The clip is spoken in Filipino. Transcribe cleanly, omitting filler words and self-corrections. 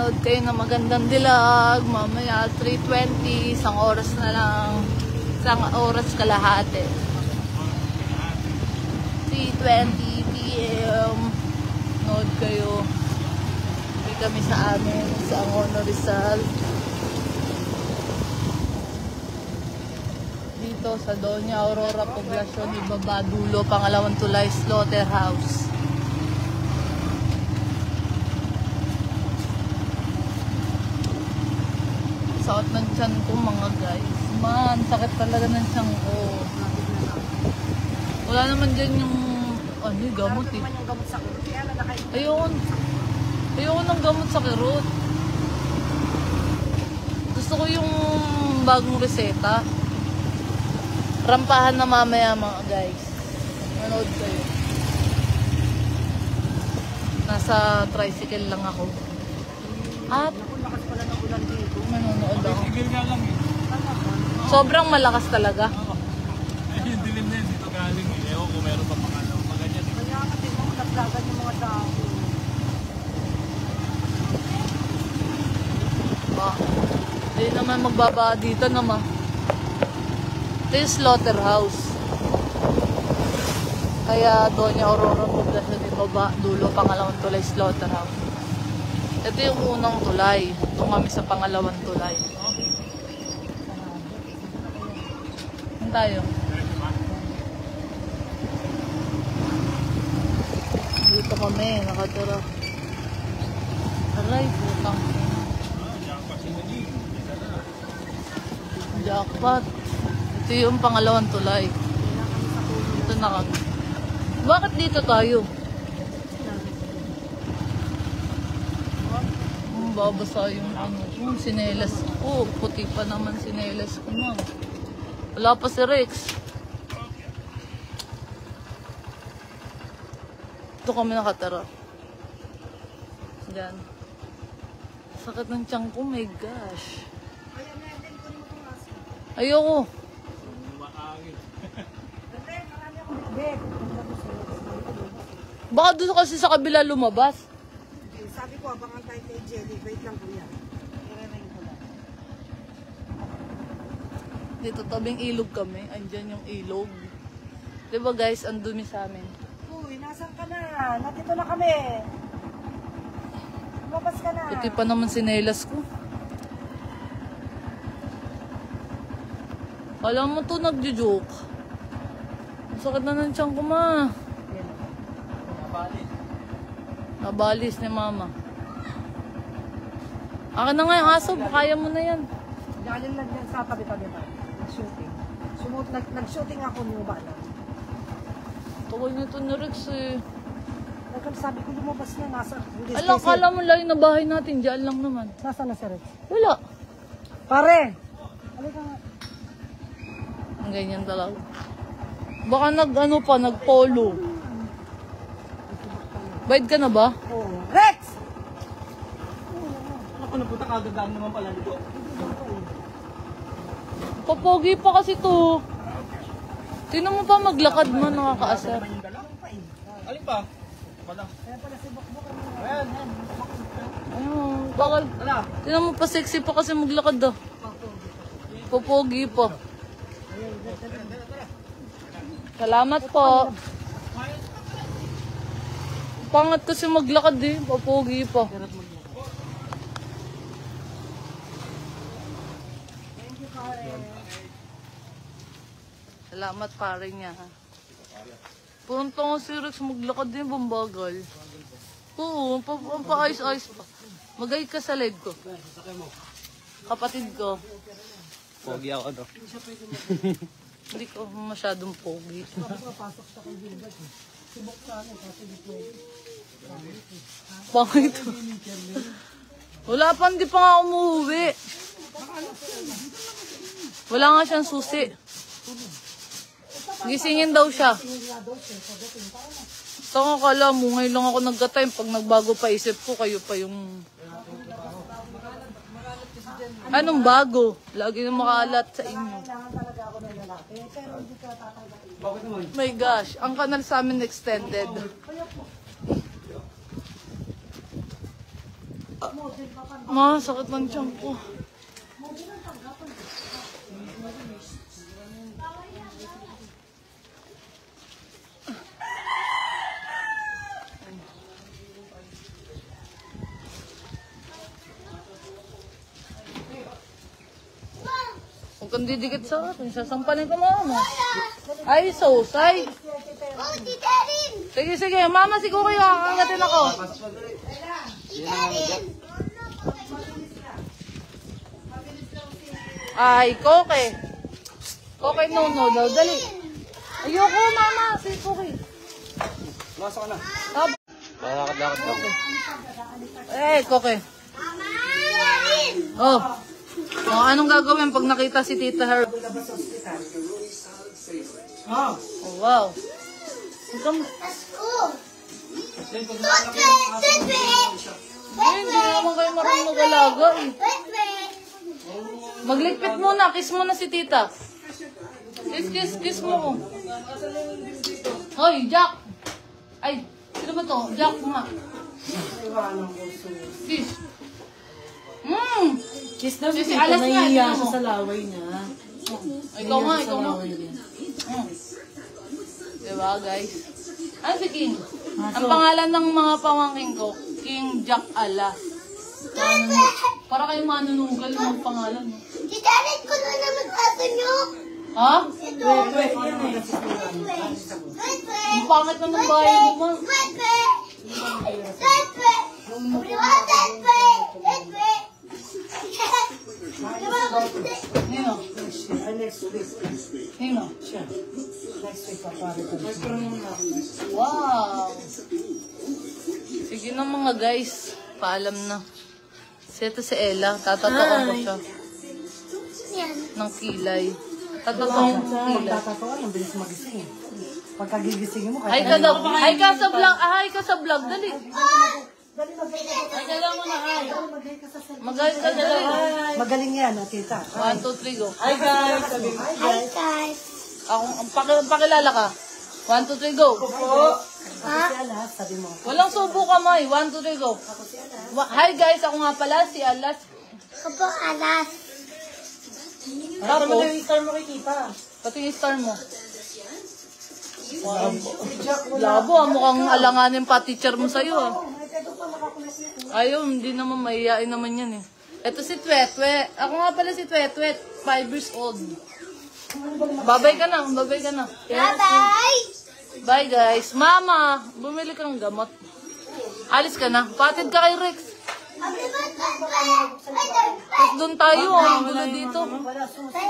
Manood kayo ng magandang dilag. Mamaya 3:20, isang oras na lang. Isang oras kalahati. 3:20 PM. Manood kayo. Uwi kami sa amin, sa Angono Rizal. Dito sa Doña Aurora Poblacion, ibaba dulo, pangalawang tulay, Slaughterhouse. Sakit ng tiyan ko mga guys. Man, sakit talaga ng tiyan ko. Wala naman dyan yung gamot eh. Ayoko ng gamot sa kirot. Gusto ko yung bagong reseta. Rampahan na mamaya mga guys. Manood kayo. Nasa tricycle lang ako. Lakas pala ng ulan dito. Manonood ako. Tricycle nga lang eh. Sobrang malakas talaga. Ay, yung dilim na yun. Dito galing eh. Ewan ko meron pa pangalaw. Maganyan eh. Kaya kasi mga naglagan yung mga tao. Hindi naman magbaba dito naman. Ito yung Slaughterhouse. Kaya Doña Aurora Poblacion ibaba, dulo, pangalawang tulay, Slaughterhouse. Ito yung unang tulay. Ito kami sa pangalawang tulay. Saan tayo? Dito kami, nakatira. Aray, putang. Jackpot. Ito yung pangalawang tulay. Ito na kami. Bakit dito tayo? Babasa yung yung sinelas ko. Puti pa naman sinelas ko na. Wala pa si Rex. Ito kami nakatara. Diyan. Sakit ng tiyan ko, my gosh. Ayoko. Baka doon kasi sa kabila lumabas. Sabi ko, abangan tayo kay Jelly. Wait lang kuya. I-remind ko lang. Dito tabing ilog kami. Andyan yung ilog. Diba guys, ang dumi sa amin. Uy, nasan ka na? Nandito na kami. Lumabas ka na. Ito pa naman sinelas ko. Alam mo to, nagjo-joke. Ang sakit na ng tiyan ko, ma. Nabalis ni mama. Akin na nga yung aso, kaya mo na yan. Galing lang yan sa tabi-tabi pa. Nag-shooting. Nag-shooting ako nung bala. Tukoy nito ni Rex eh. Sabi ko lumabas na nasa. Alam, kala mo lang na bahay natin, dyan lang naman. Nasa na si Rex? Wala. Pare! Halika nga. Ang ganyan talaga. Baka nag-polo. Bayad ka na ba? Oh. Rex! Ako napunta kagandaan naman pala nito. Papogi pa kasi to. Tingnan mo pa maglakad mo, nakakaasar. Alin pa? Wala. Ayan. Ayun, bakal. Tingnan mo pa sexy pa kasi maglakad daw. Papogi pa. Salamat po. Pangat kasi maglakad eh, papogi pa. Salamat pare niya ha. Punta nga si Rex maglakad din, bambagal. Oo, paayos-ayos pa. Magay ka sa leg ko. Kapatid ko. Pogi ako ano. Hindi ko masyadong pogi. Pangit. Wala pa, hindi pa nga umuwi. Wala nga siyang susi. Gisingin daw siya. Taka kala mo, ngayon lang ako nagka-time. Pag nagbago pa isip ko, kayo pa yung... Anong bago? Lagi na makalat sa inyo. My gosh, ang kanal sa amin extended. Ma, sakit ng tiyan ko. Huwag kang didikit sa akin. Sasampalin ko mama. Ay, sosay. Sige, sige. Mama, si Kuya. Kakagatin ako. Ay, Koke. Koke, no, daw. Dali. Ayoko, mama. Si Koke. Masa ka na. Lakad-lakad. Koke. Eh, Koke. Oh. Oh, anong gagawin pag nakita si Tita Herb? Oh, wow. Hindi naman kayo marunong mag-alaga eh. Maglikpit muna, kiss mo na si Tita. Kiss mo. Hoy, Jack! Ay, sino ba to? Jack nga. Kiss. Kiss daw Sisi, si alas nga, nahihiya tingnan mo. siya sa laway niya. Ikaw nga. Laway niya. Diba, guys? Ano si King? Ang pangalan ng mga pamangking ko, King Jack Alas. Para kayo manunugal yung pangalan. Titalit ko na naman aso nyo. Ha? Ito. Ang pangit na ng bahay mo, ma. Nino? Nino? Next week pa pare ko. Wow! Sige na mga guys. Paalam na. Ito si Ella. Tatatoan ko siya. Ng kilay. Tatatoan ko ng kilay. Magtatatawa, ang bilis magising. Pagkagigisingin mo, Ay ka daw. Ay ka sa vlog. Ay ka sa vlog. Dali. Ay, dala mo na, ay. Magaling ka dali. Magaling yan, tita. 1, 2, 3, go. Hi guys! Sabi mo. Hi guys. Ako, pakilala ka. 1, 2, 3, go. Si Alas, sabi mo. Walang subo ka, May. 1, 2, 3, go. Hi guys, ako nga pala si Alas. Kapo alas. Tapos, yung star mo kay tita. pati yung star mo. Labo, mukhang alanganin pa teacher mo sa'yo. Ayaw, hindi naman mahihain naman yan eh. Ito si Twetwe. Ako nga pala si Twetwe, 5 years old. Babay ka na. Bye-bye. Bye guys. Mama, bumili kang gamot. Alis ka na. Patid ka kay Rex. Tapos doon tayo. Ang gulo dito. Wala susi.